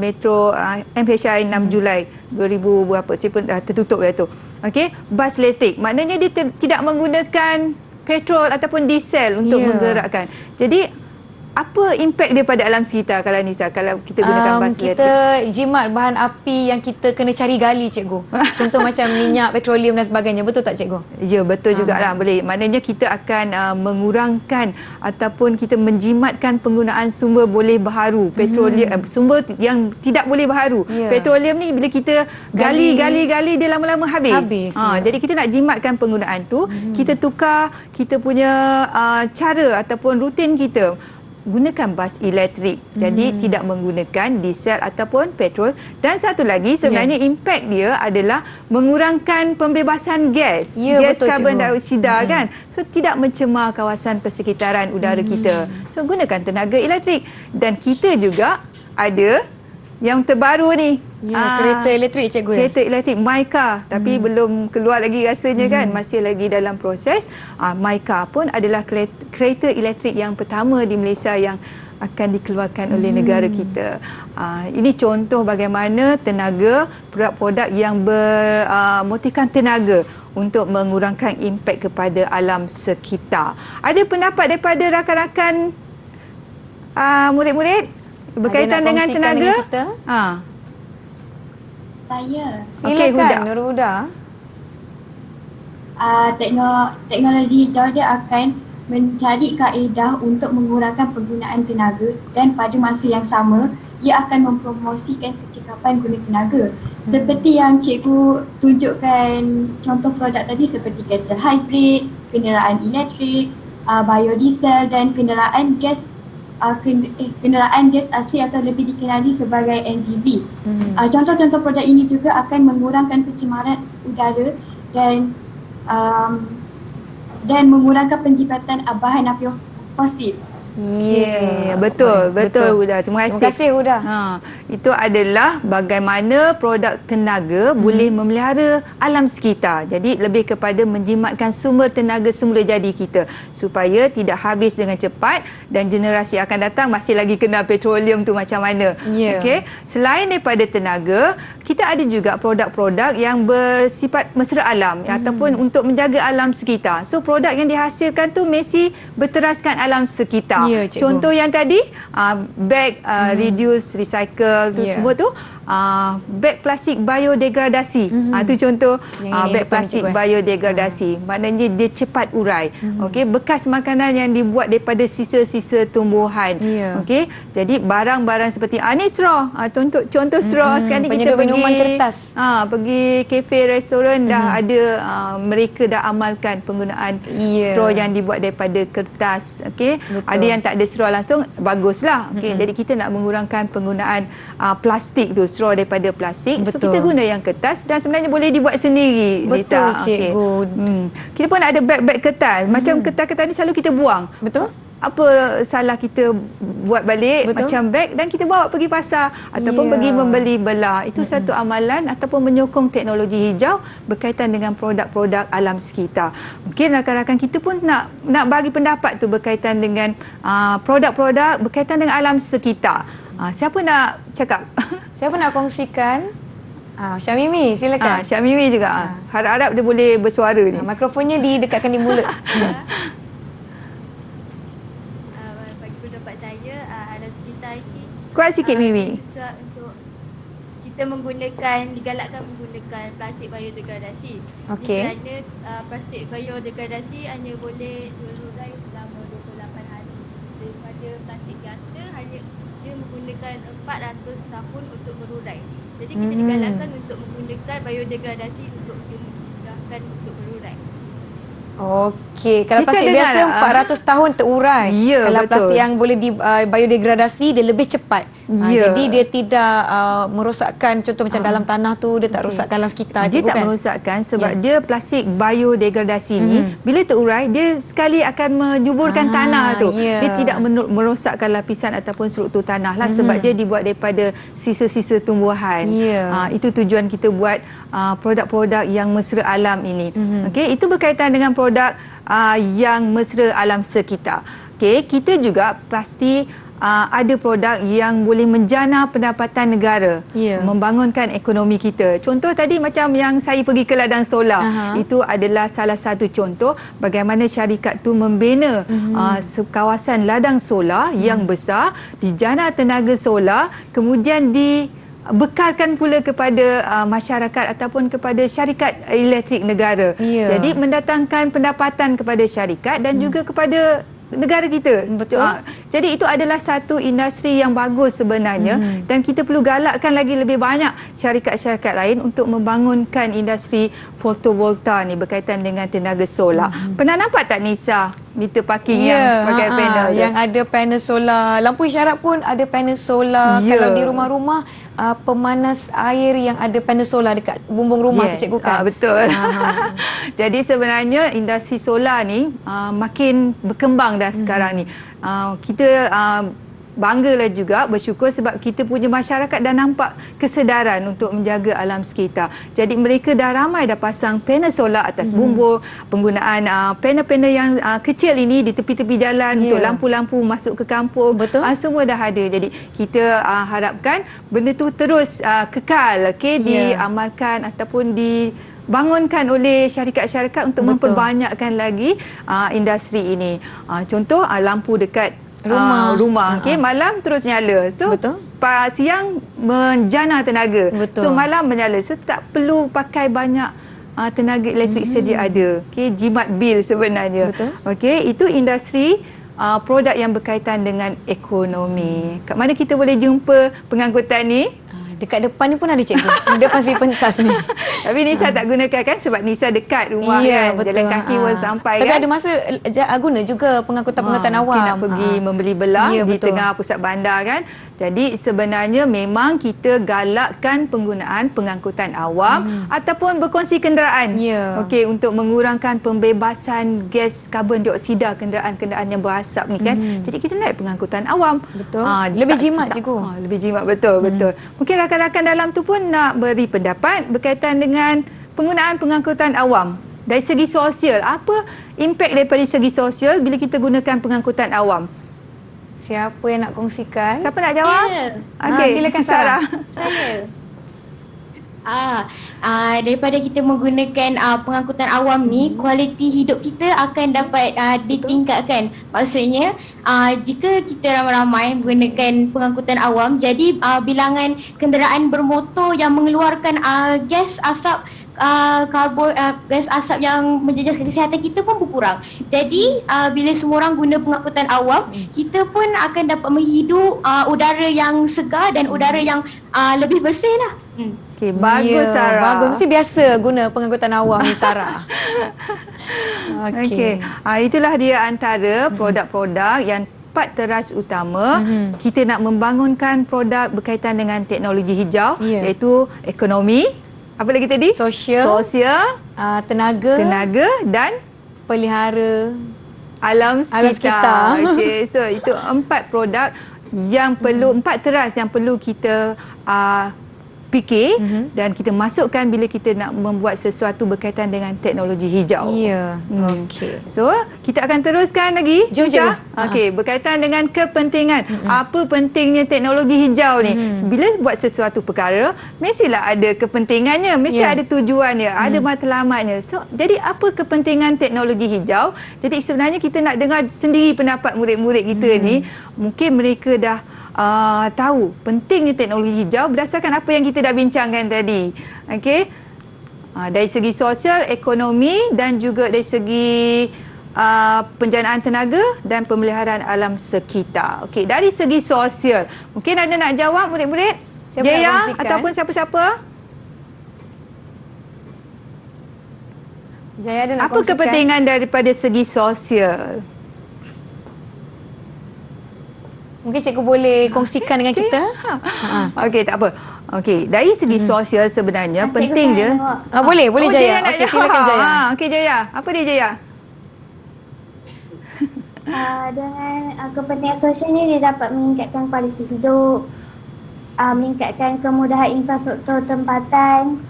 Metro MHI 6 Julai 2000 berapa, saya pun dah tertutup dah tu. Okey, bas elektrik maknanya dia tidak menggunakan petrol ataupun diesel untuk menggerakkan. Jadi apa impak dia pada alam sekitar kalau Nisa, kalau kita gunakan bas elektrik? Kita jimat bahan api yang kita kena cari gali cikgu. Contoh macam minyak, petroleum dan sebagainya. Betul tak cikgu? Ya, betul jugalah. Boleh. Maknanya kita akan mengurangkan ataupun kita menjimatkan penggunaan sumber boleh baharu. Petroleum, sumber yang tidak boleh baharu. Petroleum ni bila kita gali dia lama-lama habis. Jadi kita nak jimatkan penggunaan tu. Kita tukar kita punya cara ataupun rutin kita. Gunakan bas elektrik. Jadi tidak menggunakan diesel ataupun petrol. Dan satu lagi sebenarnya impak dia adalah mengurangkan pembebasan gas. Gas karbon dioksida kan. So tidak mencemar kawasan persekitaran udara kita. So gunakan tenaga elektrik. Dan kita juga ada yang terbaru ni. Kereta elektrik cikgu. Kereta elektrik MyCar, tapi belum keluar lagi rasanya kan, masih lagi dalam proses. MyCar pun adalah kereta elektrik yang pertama di Malaysia yang akan dikeluarkan oleh negara kita. Ini contoh bagaimana tenaga, produk-produk yang bermotifkan tenaga untuk mengurangkan impak kepada alam sekitar. Ada pendapat daripada rakan-rakan murid-murid berkaitan dengan tenaga? Saya. Silakan Nur Huda. Teknologi hijau dia akan mencari kaedah untuk mengurangkan penggunaan tenaga dan pada masa yang sama ia akan mempromosikan kecekapan guna tenaga. Seperti yang cikgu tunjukkan contoh produk tadi seperti kereta hybrid, kenderaan elektrik, biodiesel dan kenderaan gas asli atau lebih dikenali sebagai NGV. Contoh-contoh produk ini juga akan mengurangkan pencemaran udara dan mengurangkan penjibatan bahan api fosil. Betul Huda. Terima kasih Huda. Itu adalah bagaimana produk tenaga boleh memelihara alam sekitar. Jadi lebih kepada menjimatkan sumber tenaga semula jadi kita supaya tidak habis dengan cepat dan generasi akan datang masih lagi kenal petroleum tu macam mana. Okey. Selain daripada tenaga, kita ada juga produk-produk yang bersifat mesra alam ataupun untuk menjaga alam sekitar. So produk yang dihasilkan tu mesti berteraskan alam sekitar. Contoh yang tadi beg reduce, recycle tu semua tu beg plastik biodegradasi. Itu contoh beg plastik biodegradasi. Maknanya dia cepat urai. Okey, bekas makanan yang dibuat daripada sisa-sisa tumbuhan. Okey, jadi barang-barang seperti ni straw. Contoh straw sekarang ni kita pergi kafe, restoran dah ada mereka dah amalkan penggunaan straw yang dibuat daripada kertas. Okey, ada yang yang tak ada straw langsung, baguslah. Jadi kita nak mengurangkan penggunaan plastik tu, straw daripada plastik. So kita guna yang kertas dan sebenarnya boleh dibuat sendiri. Betul, Lisa. cikgu. Kita pun ada beg-beg kertas. Macam kertas-kertas ni selalu kita buang. Betul. Apa salah kita buat balik macam beg dan kita bawa pergi pasar ataupun pergi membeli belah. Itu satu amalan ataupun menyokong teknologi hijau berkaitan dengan produk-produk alam sekitar. Mungkin rakan-rakan kita pun nak bagi pendapat tu berkaitan dengan produk-produk berkaitan dengan alam sekitar. Siapa nak cakap? Siapa nak kongsikan? Syamimi, silakan. Syamimi juga. Harap-harap dia boleh bersuara ni. Mikrofonnya didekatkan di mulut. Kuat sikit Mimi. Untuk kita digalakkan menggunakan plastik biodegradasi. Okey. Kerana plastik biodegradasi hanya boleh berurai selama 28 hari. Daripada plastik biasa hanya dia menggunakan 400 tahun untuk berurai. Jadi kita digalakkan untuk menggunakan biodegradasi untuk dimudahkan untuk berurai. Okey, kalau plastik biasa 400 tahun terurai. Kalau plastik yang boleh biodegradasi dia lebih cepat. Jadi dia tidak merosakkan, contoh macam dalam tanah tu dia tak rosakkan alam sekitar. Dia tak merosakkan sebab dia plastik biodegradasi ni bila terurai dia sekali akan menyuburkan tanah tu. Dia tidak merosakkan lapisan ataupun struktur tanah lah sebab dia dibuat daripada sisa-sisa tumbuhan. Itu tujuan kita buat produk-produk yang mesra alam ini. Okey, itu berkaitan dengan produk yang mesra alam sekitar. Okey, kita juga pasti ada produk yang boleh menjana pendapatan negara, membangunkan ekonomi kita. Contoh tadi macam yang saya pergi ke ladang solar, itu adalah salah satu contoh bagaimana syarikat tu membina kawasan ladang solar yang besar, dijana tenaga solar, kemudian bekalkan pula kepada masyarakat ataupun kepada syarikat elektrik negara. Jadi mendatangkan pendapatan kepada syarikat dan juga kepada negara kita. Betul. Jadi itu adalah satu industri yang bagus sebenarnya dan kita perlu galakkan lagi lebih banyak syarikat-syarikat lain untuk membangunkan industri fotovolta ni berkaitan dengan tenaga solar. Pernah nampak tak Nisa meter parking yang pakai panel tu? Yang ada panel solar, lampu isyarat pun ada panel solar. Kalau di rumah-rumah pemanas air yang ada panel solar dekat bumbung rumah tu cikgu kan? Betul. Jadi sebenarnya industri solar ni makin berkembang dah sekarang ni. Kita banggalah juga, bersyukur sebab kita punya masyarakat dah nampak kesedaran untuk menjaga alam sekitar. Jadi mereka dah ramai dah pasang panel solar atas bumbung, penggunaan panel-panel yang kecil ini di tepi-tepi jalan untuk lampu-lampu masuk ke kampung. Semua dah ada. Jadi kita harapkan benda tu terus kekal, diamalkan ataupun dibangunkan oleh syarikat-syarikat untuk memperbanyakkan lagi industri ini. Contoh lampu dekat rumah. Malam terus nyala. So siang menjana tenaga. So malam menyala. So tak perlu pakai banyak tenaga elektrik sedia ada. Jimat bil sebenarnya. Itu industri produk yang berkaitan dengan ekonomi. Kat mana kita boleh jumpa pengangkutan ni? Dekat depan ni pun ada cikgu. Depan segi pentas ni. Tapi Nisa tak gunakan kan sebab Nisa dekat rumah kan. Betul. Jalan kaki pun sampai Tapi kan. ada masa guna juga pengangkutan awam. Nak pergi membeli belah di tengah pusat bandar kan. Jadi sebenarnya memang kita galakkan penggunaan pengangkutan awam ataupun berkongsi kenderaan. Okey, untuk mengurangkan pembebasan gas karbon dioksida kenderaan-kenderaan yang berasap ni kan. Jadi kita naik pengangkutan awam. Betul. Lebih jimat cikgu. Lebih jimat, betul. Mungkin rakan-rakan dalam tu pun nak beri pendapat berkaitan dengan penggunaan pengangkutan awam. Dari segi sosial, apa impak daripada segi sosial bila kita gunakan pengangkutan awam? Siapa yang nak kongsikan? Siapa nak jawab? Okey, silakan Sarah. Saya. Daripada kita menggunakan pengangkutan awam ni, kualiti hidup kita akan dapat ditingkatkan. Maksudnya jika kita ramai-ramai menggunakan pengangkutan awam, jadi bilangan kenderaan bermotor yang mengeluarkan gas asap gas asap yang menjejaskan kesihatan kita pun berkurang. Jadi bila semua orang guna pengangkutan awam, kita pun akan dapat menghidup udara yang segar dan udara yang lebih bersih lah. Okey, bagus Sarah. Bagus. Mesti biasa guna pengangkutan awam ni Sarah. Okey. Itulah dia antara produk-produk yang 4 teras utama. Kita nak membangunkan produk berkaitan dengan teknologi hijau, iaitu ekonomi, apa lagi tadi? Sosial, tenaga dan pelihara alam sekitar. Okey, so itu 4 produk yang perlu, 4 teras yang perlu kita fikir dan kita masukkan bila kita nak membuat sesuatu berkaitan dengan teknologi hijau. Ya. Okey. So, kita akan teruskan lagi. Jom, cikgu. Okey, berkaitan dengan kepentingan. Apa pentingnya teknologi hijau ni? Bila buat sesuatu perkara, mestilah ada kepentingannya, mesti ada tujuannya, ada matlamatnya. So, jadi apa kepentingan teknologi hijau? Jadi sebenarnya kita nak dengar sendiri pendapat murid-murid kita ni. Mungkin mereka dah tahu pentingnya teknologi hijau berdasarkan apa yang kita dah bincangkan tadi. Okey. Dari segi sosial, ekonomi dan juga dari segi penjanaan tenaga dan pemeliharaan alam sekitar. Okey, dari segi sosial, mungkin ada nak jawab murid-murid? Jaya ataupun siapa-siapa? Jaya ada nak apa kepentingan daripada segi sosial? Mungkin cikgu boleh kongsikan dengan kita. Okey, tak apa. Okey, dari segi sosial sebenarnya penting dia. Boleh Jaya. Okey, Silakan Jaya. Okey Jaya. Apa dia Jaya? Dengan kepentingan sosial ni, dia dapat meningkatkan kualiti hidup, meningkatkan kemudahan infrastruktur tempatan.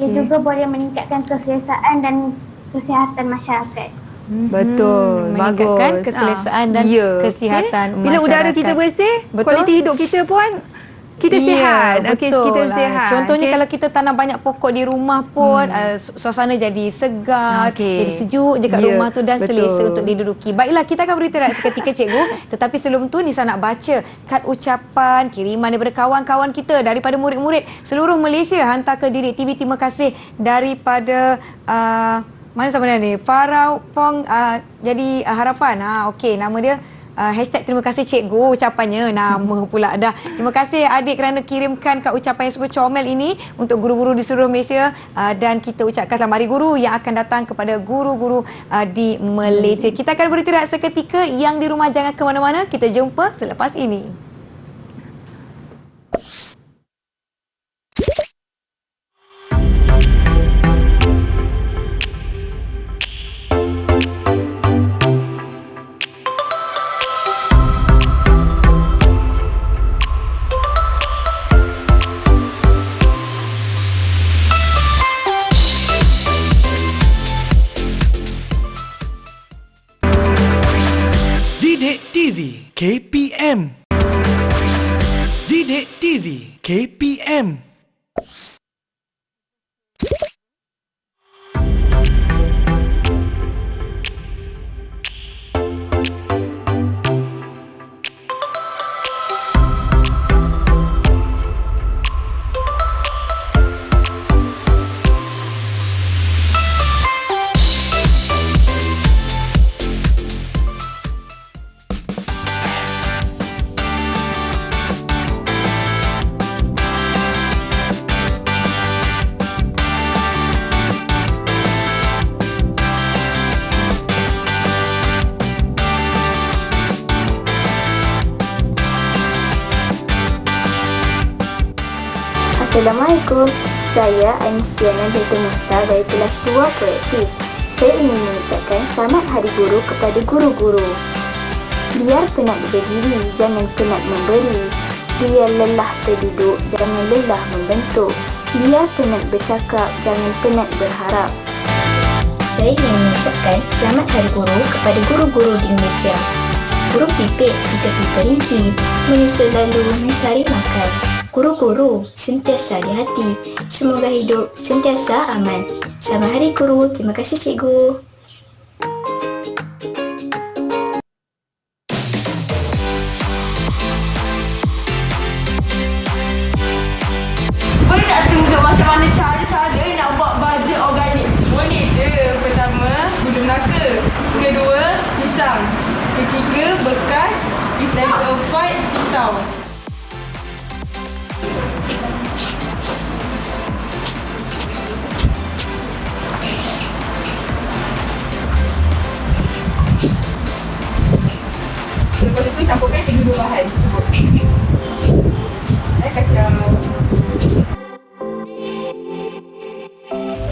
Dia juga boleh meningkatkan keselesaan dan kesihatan masyarakat. Betul, meningkatkan bagus. keselesaan dan kesihatan masyarakat. Bila udara kita bersih, kualiti hidup kita pun kita sihat. Okey, kita sihat. Contohnya kalau kita tanam banyak pokok di rumah pun suasana jadi segar, jadi sejuk je kat rumah tu dan selesa untuk diduduki. Baiklah, kita akan beristirahat seketika cikgu. Tetapi sebelum tu Nisa nak baca kad ucapan kiriman daripada kawan-kawan kita, daripada murid-murid seluruh Malaysia hantar ke Didik TV. Terima kasih daripada mana sebenarnya ni? Farau Pong jadi harapan. Okey, nama dia hashtag terima kasih cikgu ucapannya. Nama pula dah. Terima kasih adik kerana kirimkan kad ucapan yang sungguh comel ini untuk guru-guru di seluruh Malaysia, dan kita ucapkan selamat Hari Guru yang akan datang kepada guru-guru di Malaysia. Kita akan beristirahat seketika. Yang di rumah jangan ke mana-mana. Kita jumpa selepas ini. Didik TV KPM. Didik TV KPM. Assalamualaikum, saya Anistiana binti Muhtar dari kelas 2 Kreatif. Saya ingin mengucapkan selamat Hari Guru kepada guru-guru. Biar penat berdiri, jangan penat memberi. Biar lelah berduduk, jangan lelah membentuk. Biar penat bercakap, jangan penat berharap. Saya ingin mengucapkan selamat Hari Guru kepada guru-guru di Malaysia. Guru pipit di tepi perigi, menyusul lalu mencari makan. Guru-guru sentiasa di hati. Semoga hidup sentiasa aman. Selamat Hari Guru. Terima kasih cikgu. Boleh tak tunjuk macam mana cara-cara nak buat baja organik? Boleh je. Pertama, gula melaka. Kedua, pisang. Ketiga, bekas. Dan keempat, pisau. Lepas tu campur bahan tersebut. Kacau.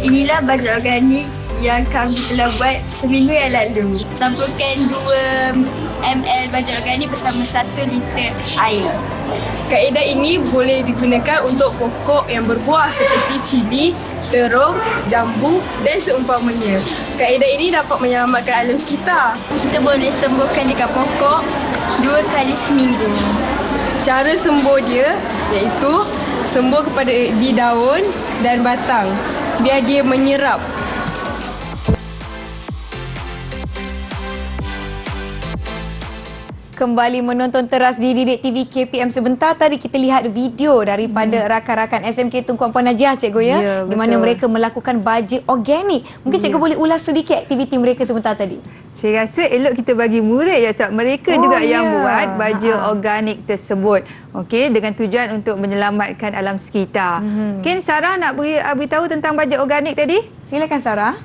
Inilah baju organik yang kami telah buat seminggu yang lalu. Campurkan 2 ml baju organik bersama 1 liter air. Kaedah ini boleh digunakan untuk pokok yang berbuah seperti cili, terung, jambu dan seumpamanya. Kaedah ini dapat menyelamatkan alam sekitar. Kita boleh sembuhkan dekat pokok 2 kali seminggu. Cara sembuh dia iaitu sembuh kepada di daun dan batang biar dia menyerap. Kembali menonton teras di Didik TV KPM. Sebentar tadi kita lihat video daripada rakan-rakan SMK Tunku Puan Najiah, cikgu ya, di mana mereka melakukan baja organik. Mungkin cikgu boleh ulas sedikit aktiviti mereka sebentar tadi. Saya rasa elok kita bagi murid ya, sebab mereka juga yang buat baja organik tersebut. Okey, dengan tujuan untuk menyelamatkan alam sekitar. Mungkin Sarah nak beritahu tentang baja organik tadi? Silakan Sarah.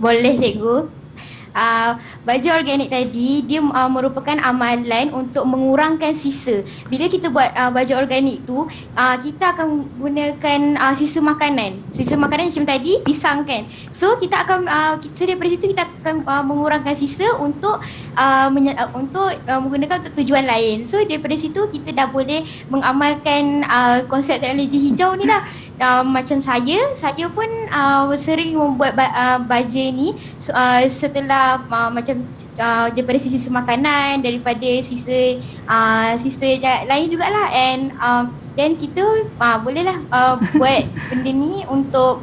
Boleh cikgu. Baju organik tadi dia merupakan amalan untuk mengurangkan sisa. Bila kita buat baju organik tu, kita akan gunakan sisa makanan. Sisa makanan macam tadi, pisang kan. So kita akan daripada situ kita akan mengurangkan sisa untuk menggunakan untuk tujuan lain. So daripada situ kita dah boleh mengamalkan konsep teknologi hijau ni dah. Macam saya pun sering membuat baja ni setelah macam daripada sisa makanan, daripada sisa lain jugalah, and then kita bolehlah buat benda ni untuk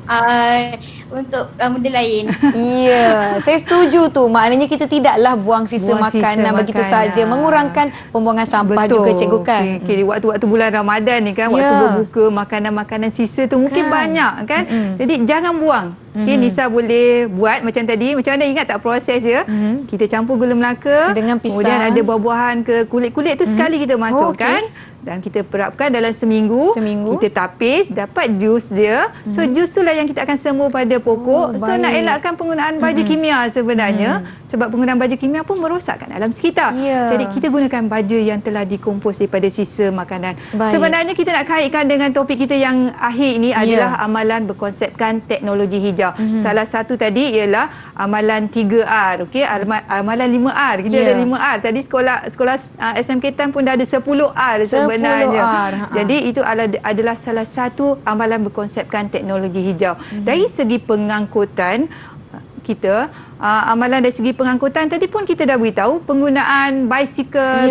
benda lain. Ya, saya setuju tu. Maknanya kita tidaklah buang sisa makanan begitu saja, mengurangkan pembuangan sampah. Betul. Juga cikgu kan. Okay. Waktu-waktu bulan Ramadan ni kan, waktu berbuka, makanan-makanan sisa tu mungkin banyak kan. Jadi jangan buang. Okay, Nisa boleh buat macam tadi. Macam mana, ingat tak proses dia? Kita campur gula Melaka dengan pisang. Kemudian ada buah-buahan ke kulit-kulit tu sekali kita masukkan. Dan kita perapkan dalam seminggu. Kita tapis, dapat jus dia. So jus tu lah yang kita akan sembuh pada pokok. So nak elakkan penggunaan baja kimia sebenarnya. Sebab penggunaan baja kimia pun merosakkan alam sekitar. Jadi kita gunakan baja yang telah dikompos daripada sisa makanan. Sebenarnya kita nak kaitkan dengan topik kita yang akhir ini adalah amalan berkonsepkan teknologi hijau. Salah satu tadi ialah amalan 3R. Okey, amalan 5R. Kita ada 5R. Tadi sekolah SMK Tan pun dah ada 10R sebenarnya. Jadi itu adalah salah satu amalan berkonsepkan teknologi hijau. Dari segi pengangkutan kita, amalan dari segi pengangkutan tadi pun kita dah beritahu penggunaan basikal,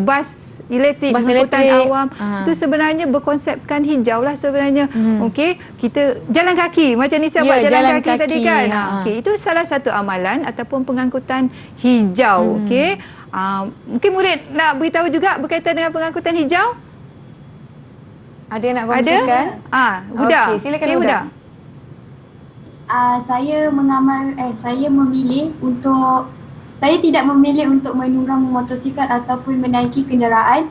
bas elektrik, pengangkutan awam itu sebenarnya berkonsepkan hijau lah sebenarnya. Okey, kita jalan kaki macam Nisa buat jalan kaki tadi kan. Okey, itu salah satu amalan ataupun pengangkutan hijau. Okey, mungkin murid nak beritahu juga berkaitan dengan pengangkutan hijau. Ada yang nak kongsikan? Huda. Okey, silakan Huda. Saya tidak memilih untuk menunggang motosikal ataupun menaiki kenderaan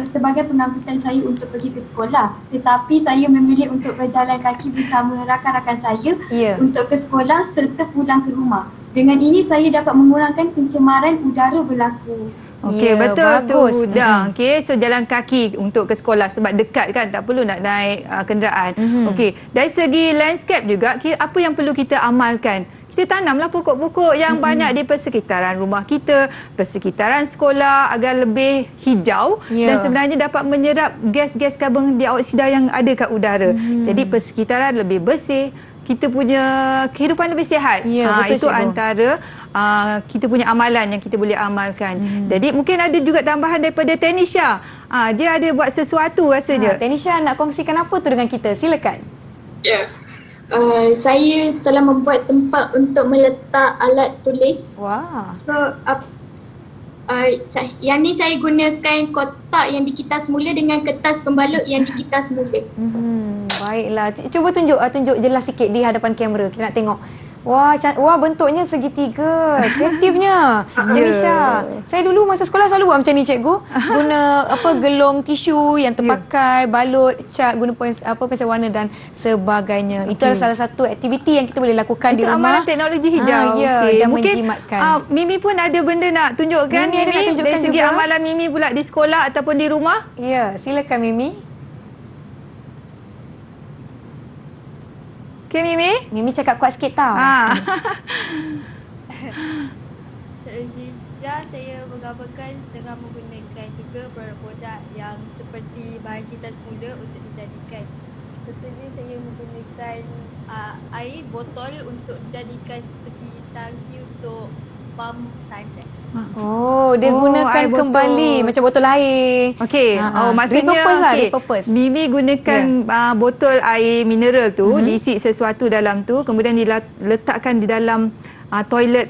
sebagai pengangkutan saya untuk pergi ke sekolah. Tetapi saya memilih untuk berjalan kaki bersama rakan-rakan saya untuk ke sekolah serta pulang ke rumah. Dengan ini saya dapat mengurangkan pencemaran udara berlaku. Okey, betul tu Huda. Okey, so jalan kaki untuk ke sekolah sebab dekat kan, tak perlu nak naik kenderaan. Okey, dari segi landscape juga, apa yang perlu kita amalkan? Kita tanamlah pokok-pokok yang banyak di persekitaran rumah kita, persekitaran sekolah agar lebih hijau dan sebenarnya dapat menyerap gas-gas karbon dioksida yang ada kat udara. Jadi persekitaran lebih bersih, kita punya kehidupan lebih sihat. Itu antara kita punya amalan yang kita boleh amalkan. Jadi mungkin ada juga tambahan daripada Tanisha. Dia ada buat sesuatu rasanya. Tanisha nak kongsikan apa tu dengan kita? Silakan. Saya telah membuat tempat untuk meletak alat tulis. So yang ni saya gunakan kotak yang dikitas semula dengan kertas pembalut yang dikitas semula. Baiklah. Cuba tunjuk jelas sikit di hadapan kamera. Kita nak tengok Wah, wah bentuknya segitiga. Kreatifnya. Nisha. Saya dulu masa sekolah selalu buat macam ni cikgu. Guna gelong tisu yang terpakai, balut, cat, guna pensel warna dan sebagainya. Itu adalah salah satu aktiviti yang kita boleh lakukan di Itu rumah. amalan teknologi hijau. Dan Mungkin menjimatkan. Mimi pun ada benda nak tunjukkan. Mimi ada nak tunjukkan dari segi juga. amalan Mimi pula di sekolah ataupun di rumah. Ya, silakan Mimi. Okey Mimi. Mimi cakap kuat sikit tau. Teknologi hijau saya menggambarkan dengan menggunakan juga produk-produk yang seperti bahan kita semula untuk dijadikan. Contohnya saya menggunakan air botol untuk dijadikan seperti tangki untuk pam tandas. Oh, dia gunakan kembali macam botol air. Okey. Maksudnya repurpose. Mimi gunakan botol air mineral tu, diisi sesuatu dalam tu, kemudian diletakkan di dalam toilet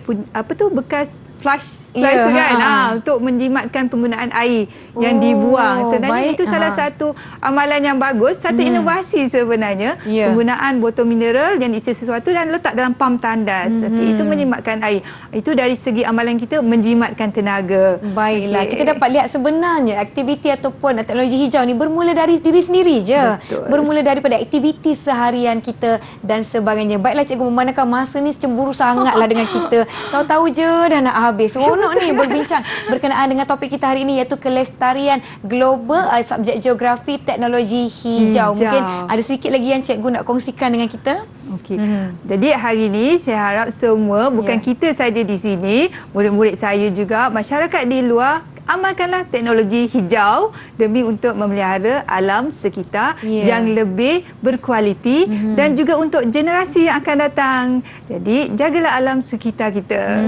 bekas flush tu kan, untuk menjimatkan penggunaan air yang dibuang. Sebenarnya itu salah satu amalan yang bagus, satu inovasi sebenarnya. Penggunaan botol mineral yang diisi sesuatu dan letak dalam pam tandas. Itu menjimatkan air. Itu dari segi amalan kita menjimatkan tenaga. Baiklah, kita dapat lihat sebenarnya aktiviti ataupun teknologi hijau ni bermula dari diri sendiri je. Betul. Bermula daripada aktiviti seharian kita dan sebagainya. Baiklah cikgu, memandangkan masa ni cemburu sangatlah dengan kita. Tahu-tahu je dah nak habis. Seronok ni berbincang berkenaan dengan topik kita hari ini, iaitu kelestarian global subjek geografi teknologi hijau. Mungkin ada sedikit lagi yang cikgu nak kongsikan dengan kita. Okey. Jadi hari ini saya harap semua, bukan kita saja di sini, murid-murid saya juga, masyarakat di luar, amalkanlah teknologi hijau demi untuk memelihara alam sekitar yang lebih berkualiti dan juga untuk generasi yang akan datang. Jadi jagalah alam sekitar kita.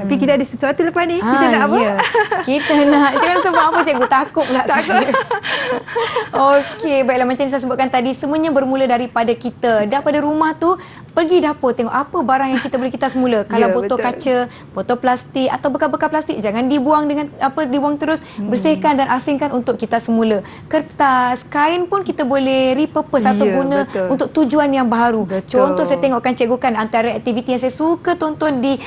Tapi kita ada sesuatu lepas ni. Kita nak apa? Kita nak, jangan sebab apa cikgu, takut pula. Takut. Okey, baiklah, macam yang saya sebutkan tadi, semuanya bermula daripada kita. Daripada rumah tu, pergi dapur tengok apa barang yang kita beli kita semula. Kalau botol kaca, botol plastik atau bekas-bekas plastik, jangan dibuang dengan dibuang terus. Bersihkan dan asingkan untuk kita semula. Kertas, kain pun kita boleh repurpose atau guna untuk tujuan yang baru. Contoh saya tengokkan cikgu kan, antara aktiviti yang saya suka tonton di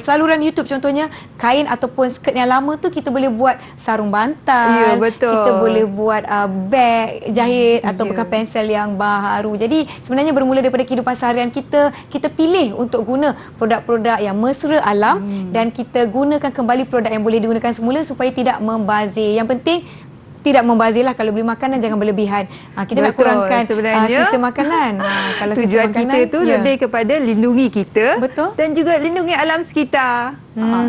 saluran YouTube contohnya, kain ataupun skirt yang lama tu kita boleh buat sarung bantal. Kita boleh buat beg jahit atau bekas pensel yang baru. Jadi sebenarnya bermula daripada kehidupan seharian kita pilih untuk guna produk-produk yang mesra alam dan kita gunakan kembali produk yang boleh digunakan semula supaya tidak membazir. Yang penting tidak membazirlah. Kalau beli makanan jangan berlebihan. Kita nak kurangkan sisa makanan. Kalau tujuan sisa makanan, kita tu lebih kepada lindungi kita dan juga lindungi alam sekitar.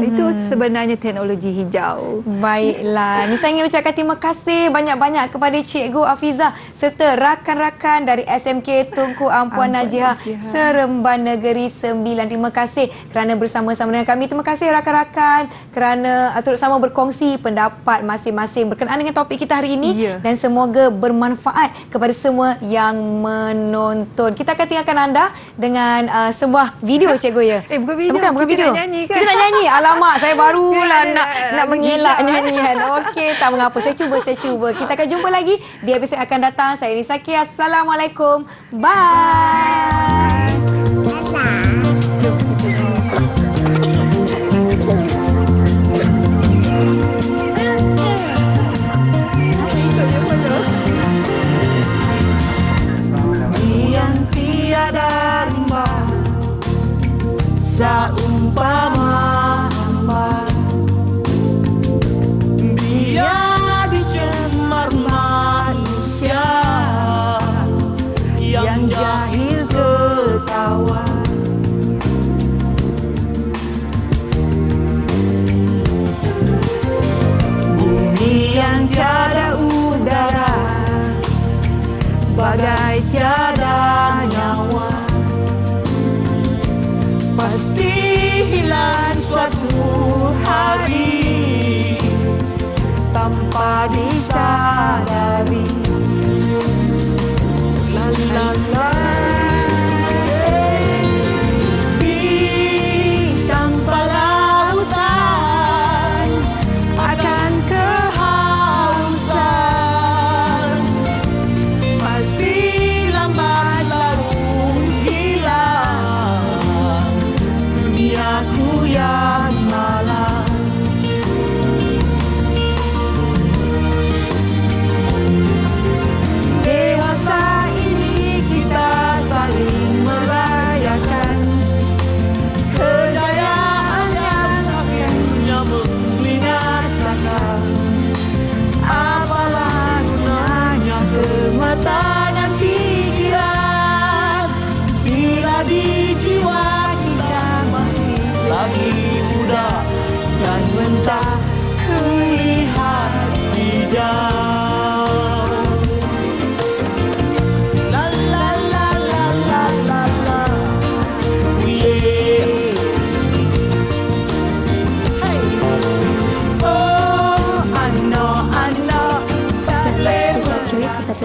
Itu sebenarnya teknologi hijau. Baiklah, ni saya ingin ucapkan terima kasih banyak-banyak kepada Cikgu Afizah serta rakan-rakan dari SMK Tunku Ampuan Najihah Seremban Negeri 9. Terima kasih kerana bersama-sama dengan kami. Terima kasih rakan-rakan kerana turut sama berkongsi pendapat masing-masing berkenaan dengan topik kita hari ini dan semoga bermanfaat kepada semua yang menonton. Kita akan tinggalkan anda dengan sebuah video cikgu ya. Bukan video. Bukan video. Nak nyanyi kan? Kita nak nyanyi. Alamak, saya barulah nak mengelak nyanyian. Okey, tak mengapa. Saya cuba. Kita akan jumpa lagi di episod akan datang. Saya Nisa Kia. Assalamualaikum. Bye. Yang tiada rimba seumpama hamba, biar dicemar manusia yang jahil ketawa. Bumi yang tiada udara, bagai tiada nyawa, pasti hilang suatu hari tanpa disadari. La la la. Bintang lautan akan kehausan, pasti lambat laun hilang.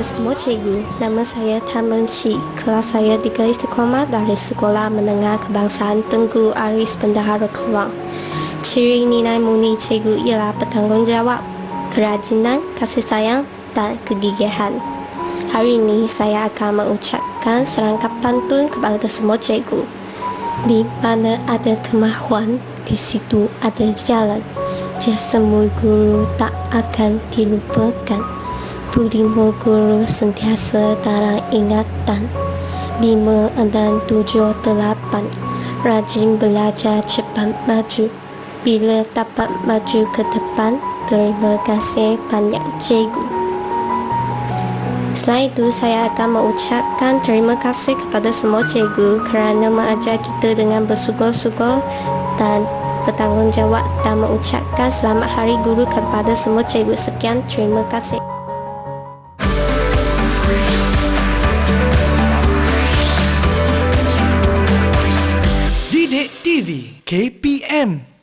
semua cikgu. Nama saya Tan Men Shi. Kelas saya 3 Istiqomah dari Sekolah Menengah Kebangsaan Tengku Aris Bendahara Keluang. Ciri nilai murni cikgu ialah bertanggungjawab, kerajinan, kasih sayang dan kegigihan. Hari ini saya akan mengucapkan serangkap pantun kepada semua cikgu. Di mana ada kemahuan, di situ ada jalan. Jasamu guru tak akan dilupakan. Budimu guru sentiasa dalam ingatan. 5, 6, 7, 8. Rajin belajar cepat maju. Bila dapat maju ke depan, terima kasih banyak cikgu. Selain itu, saya akan mengucapkan terima kasih kepada semua cikgu kerana mengajar kita dengan bersungguh-sungguh dan bertanggungjawab, dan mengucapkan selamat Hari Guru kepada semua cikgu. Sekian, terima kasih. Didik TV KPM